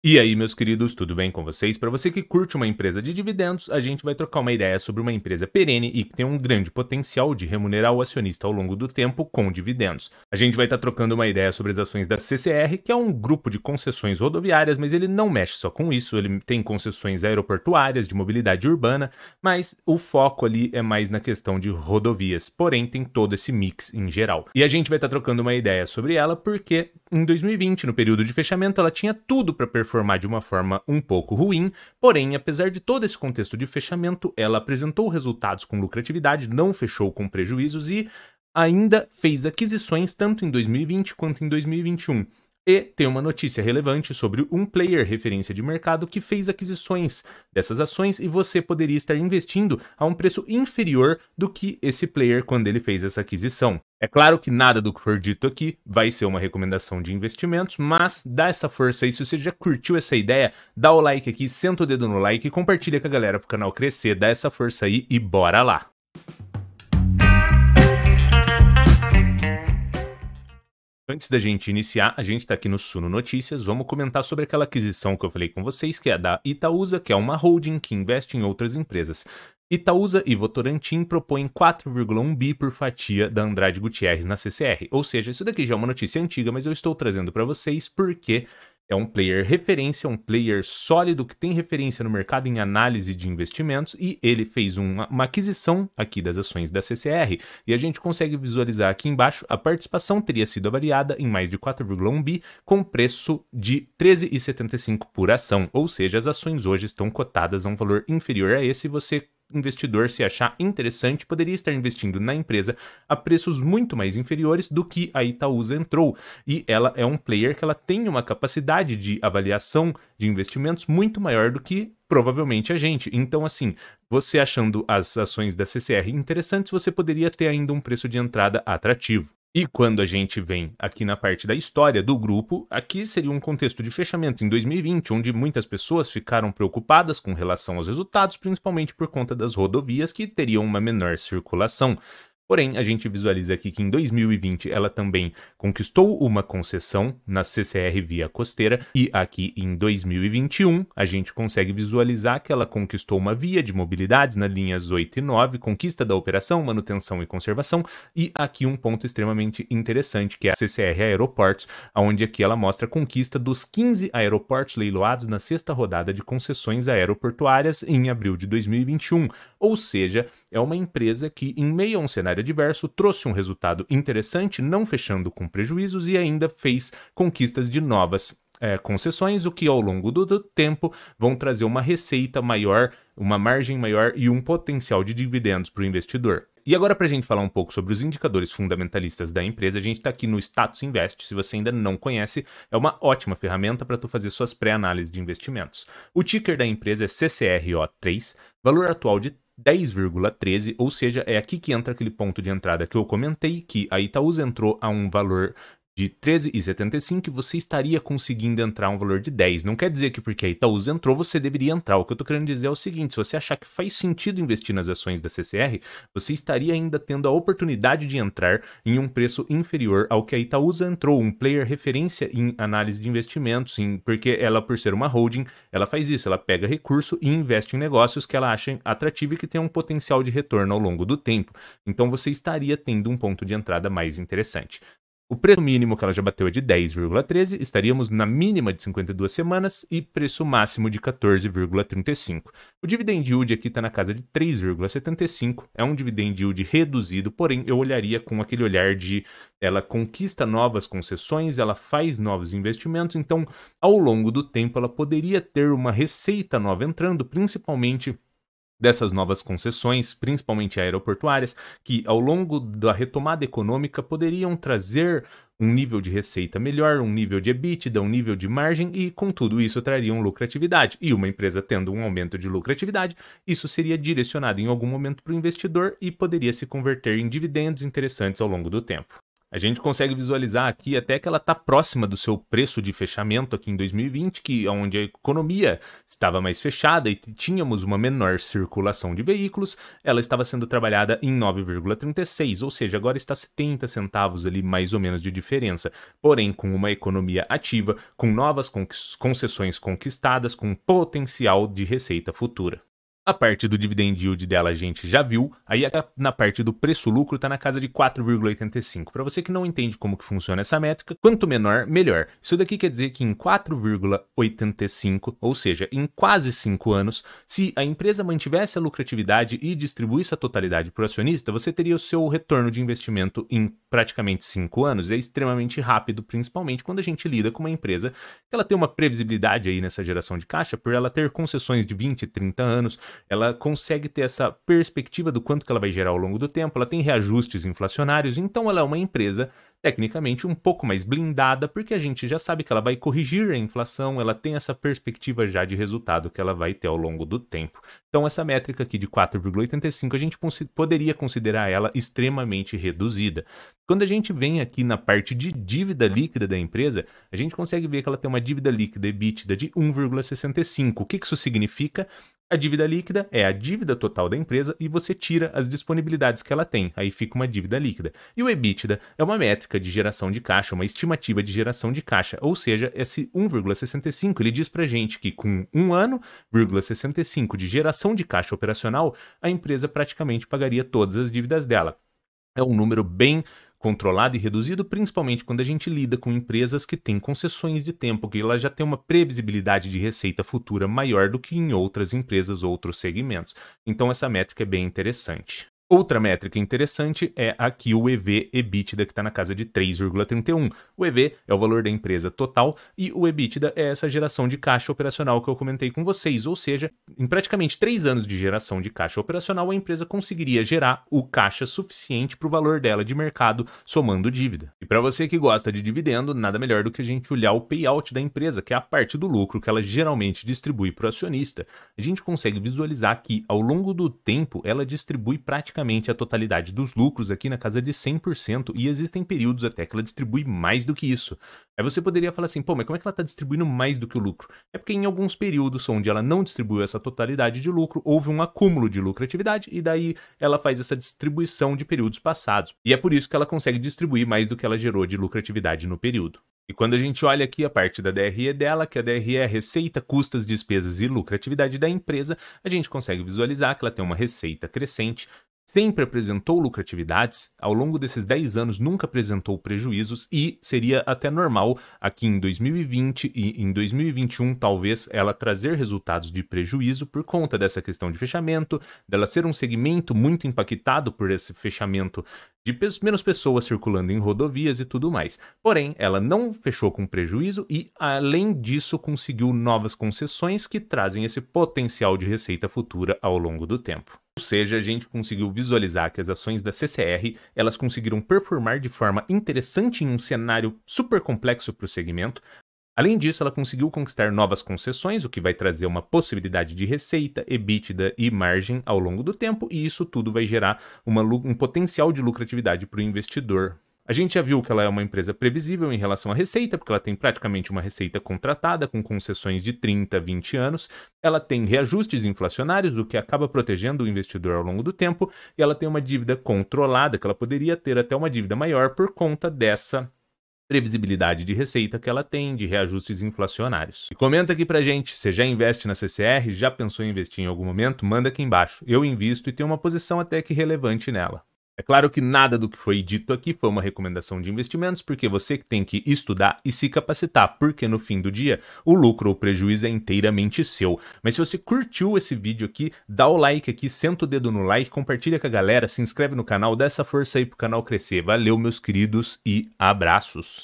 E aí, meus queridos, tudo bem com vocês? Para você que curte uma empresa de dividendos, a gente vai trocar uma ideia sobre uma empresa perene e que tem um grande potencial de remunerar o acionista ao longo do tempo com dividendos. A gente vai estar trocando uma ideia sobre as ações da CCR, que é um grupo de concessões rodoviárias, mas ele não mexe só com isso, ele tem concessões aeroportuárias, de mobilidade urbana, mas o foco ali é mais na questão de rodovias, porém tem todo esse mix em geral. E a gente vai estar trocando uma ideia sobre ela porque em 2020, no período de fechamento, ela tinha tudo para performar de uma forma um pouco ruim, porém, apesar de todo esse contexto de fechamento, ela apresentou resultados com lucratividade, não fechou com prejuízos e ainda fez aquisições tanto em 2020 quanto em 2021. E tem uma notícia relevante sobre um player referência de mercado que fez aquisições dessas ações e você poderia estar investindo a um preço inferior do que esse player quando ele fez essa aquisição. É claro que nada do que for dito aqui vai ser uma recomendação de investimentos, mas dá essa força aí. Se você já curtiu essa ideia, dá o like aqui, senta o dedo no like e compartilha com a galera para o canal crescer. Dá essa força aí e bora lá! Antes da gente iniciar, a gente está aqui no Suno Notícias, vamos comentar sobre aquela aquisição que eu falei com vocês, que é a da Itaúsa, que é uma holding que investe em outras empresas. Itaúsa e Votorantim propõem 4,1 bi por fatia da Andrade Gutierrez na CCR. Ou seja, isso daqui já é uma notícia antiga, mas eu estou trazendo para vocês porque é um player referência, um player sólido que tem referência no mercado em análise de investimentos e ele fez uma aquisição aqui das ações da CCR e a gente consegue visualizar aqui embaixo, a participação teria sido avaliada em mais de 4,1 bi com preço de R$ 13,75 por ação, ou seja, as ações hoje estão cotadas a um valor inferior a esse. Você investidor, se achar interessante, poderia estar investindo na empresa a preços muito mais inferiores do que a Itaúsa entrou. E ela é um player que ela tem uma capacidade de avaliação de investimentos muito maior do que provavelmente a gente. Então, assim, você achando as ações da CCR interessantes, você poderia ter ainda um preço de entrada atrativo. E quando a gente vem aqui na parte da história do grupo, aqui seria um contexto de fechamento em 2020, onde muitas pessoas ficaram preocupadas com relação aos resultados, principalmente por conta das rodovias que teriam uma menor circulação. Porém, a gente visualiza aqui que em 2020 ela também conquistou uma concessão na CCR Via Costeira e aqui em 2021 a gente consegue visualizar que ela conquistou uma via de mobilidades nas linhas 8 e 9, conquista da operação, manutenção e conservação e aqui um ponto extremamente interessante que é a CCR Aeroportos, onde aqui ela mostra a conquista dos 15 aeroportos leiloados na sexta rodada de concessões aeroportuárias em abril de 2021, ou seja, é uma empresa que em meio a um cenário adverso, trouxe um resultado interessante, não fechando com prejuízos e ainda fez conquistas de novas concessões, o que ao longo do tempo vão trazer uma receita maior, uma margem maior e um potencial de dividendos para o investidor. E agora, para a gente falar um pouco sobre os indicadores fundamentalistas da empresa, a gente está aqui no Status Invest. Se você ainda não conhece, é uma ótima ferramenta para tu fazer suas pré-análises de investimentos. O ticker da empresa é CCRO3, valor atual de 10,13, ou seja, é aqui que entra aquele ponto de entrada que eu comentei, que a Itaúsa entrou a um valor de 13,75 e você estaria conseguindo entrar a um valor de 10. Não quer dizer que porque a Itaúsa entrou, você deveria entrar. O que eu estou querendo dizer é o seguinte, se você achar que faz sentido investir nas ações da CCR, você estaria ainda tendo a oportunidade de entrar em um preço inferior ao que a Itaúsa entrou, um player referência em análise de investimentos, porque ela, por ser uma holding, ela faz isso, ela pega recurso e investe em negócios que ela acha atrativo e que tem um potencial de retorno ao longo do tempo. Então você estaria tendo um ponto de entrada mais interessante. O preço mínimo que ela já bateu é de 10,13, estaríamos na mínima de 52 semanas e preço máximo de 14,35. O dividend yield aqui está na casa de 3,75, é um dividend yield reduzido, porém eu olharia com aquele olhar de ela conquista novas concessões, ela faz novos investimentos, então ao longo do tempo ela poderia ter uma receita nova entrando, principalmente dessas novas concessões, principalmente aeroportuárias, que ao longo da retomada econômica poderiam trazer um nível de receita melhor, um nível de EBITDA, um nível de margem e com tudo isso trariam lucratividade. E uma empresa tendo um aumento de lucratividade, isso seria direcionado em algum momento para o investidor e poderia se converter em dividendos interessantes ao longo do tempo. A gente consegue visualizar aqui até que ela está próxima do seu preço de fechamento aqui em 2020, que é onde a economia estava mais fechada e tínhamos uma menor circulação de veículos, ela estava sendo trabalhada em 9,36, ou seja, agora está 70 centavos ali mais ou menos de diferença, porém com uma economia ativa, com novas concessões conquistadas, com potencial de receita futura. A parte do dividend yield dela a gente já viu, aí na parte do preço-lucro está na casa de 4,85. Para você que não entende como que funciona essa métrica, quanto menor, melhor. Isso daqui quer dizer que em 4,85, ou seja, em quase 5 anos, se a empresa mantivesse a lucratividade e distribuísse a totalidade para o acionista, você teria o seu retorno de investimento em praticamente 5 anos. É extremamente rápido, principalmente quando a gente lida com uma empresa que ela tem uma previsibilidade aí nessa geração de caixa, por ela ter concessões de 20, 30 anos, ela consegue ter essa perspectiva do quanto que ela vai gerar ao longo do tempo, ela tem reajustes inflacionários, então ela é uma empresa tecnicamente um pouco mais blindada, porque a gente já sabe que ela vai corrigir a inflação, ela tem essa perspectiva já de resultado que ela vai ter ao longo do tempo. Então essa métrica aqui de 4,85 a gente poderia considerar ela extremamente reduzida. Quando a gente vem aqui na parte de dívida líquida da empresa, a gente consegue ver que ela tem uma dívida líquida EBITDA de 1,65. O que isso significa? A dívida líquida é a dívida total da empresa e você tira as disponibilidades que ela tem, aí fica uma dívida líquida. E o EBITDA é uma métrica de geração de caixa, uma estimativa de geração de caixa, ou seja, esse 1,65 ele diz pra gente que com 1 ano, 0,65 de geração de caixa operacional, a empresa praticamente pagaria todas as dívidas dela. É um número bem controlado e reduzido, principalmente quando a gente lida com empresas que têm concessões de tempo, que ela já tem uma previsibilidade de receita futura maior do que em outras empresas, outros segmentos. Então essa métrica é bem interessante. Outra métrica interessante é aqui o EV/EBITDA, que está na casa de 3,31. O EV é o valor da empresa total e o EBITDA é essa geração de caixa operacional que eu comentei com vocês. Ou seja, em praticamente 3 anos de geração de caixa operacional, a empresa conseguiria gerar o caixa suficiente para o valor dela de mercado, somando dívida. E para você que gosta de dividendo, nada melhor do que a gente olhar o payout da empresa, que é a parte do lucro que ela geralmente distribui para o acionista. A gente consegue visualizar que, ao longo do tempo, ela distribui praticamente a totalidade dos lucros aqui na casa de 100%, e existem períodos até que ela distribui mais do que isso. Aí você poderia falar assim, pô, mas como é que ela está distribuindo mais do que o lucro? É porque em alguns períodos onde ela não distribuiu essa totalidade de lucro, houve um acúmulo de lucratividade e daí ela faz essa distribuição de períodos passados. E é por isso que ela consegue distribuir mais do que ela gerou de lucratividade no período. E quando a gente olha aqui a parte da DRE dela, que a DRE é receita, custas, despesas e lucratividade da empresa, a gente consegue visualizar que ela tem uma receita crescente, sempre apresentou lucratividades, ao longo desses 10 anos nunca apresentou prejuízos e seria até normal aqui em 2020 e em 2021 talvez ela trazer resultados de prejuízo por conta dessa questão de fechamento, dela ser um segmento muito impactado por esse fechamento de menos pessoas circulando em rodovias e tudo mais. Porém, ela não fechou com prejuízo e, além disso, conseguiu novas concessões que trazem esse potencial de receita futura ao longo do tempo. Ou seja, a gente conseguiu visualizar que as ações da CCR, elas conseguiram performar de forma interessante em um cenário super complexo para o segmento. Além disso, ela conseguiu conquistar novas concessões, o que vai trazer uma possibilidade de receita, EBITDA e margem ao longo do tempo, e isso tudo vai gerar um potencial de lucratividade para o investidor. A gente já viu que ela é uma empresa previsível em relação à receita, porque ela tem praticamente uma receita contratada com concessões de 30, 20 anos. Ela tem reajustes inflacionários, o que acaba protegendo o investidor ao longo do tempo. E ela tem uma dívida controlada, que ela poderia ter até uma dívida maior por conta dessa previsibilidade de receita que ela tem, de reajustes inflacionários. E comenta aqui pra gente, você já investe na CCR? Já pensou em investir em algum momento? Manda aqui embaixo. Eu invisto e tenho uma posição até que relevante nela. É claro que nada do que foi dito aqui foi uma recomendação de investimentos, porque você que tem que estudar e se capacitar, porque no fim do dia o lucro ou prejuízo é inteiramente seu. Mas se você curtiu esse vídeo aqui, dá o like aqui, senta o dedo no like, compartilha com a galera, se inscreve no canal, dá essa força aí pro canal crescer. Valeu, meus queridos, e abraços!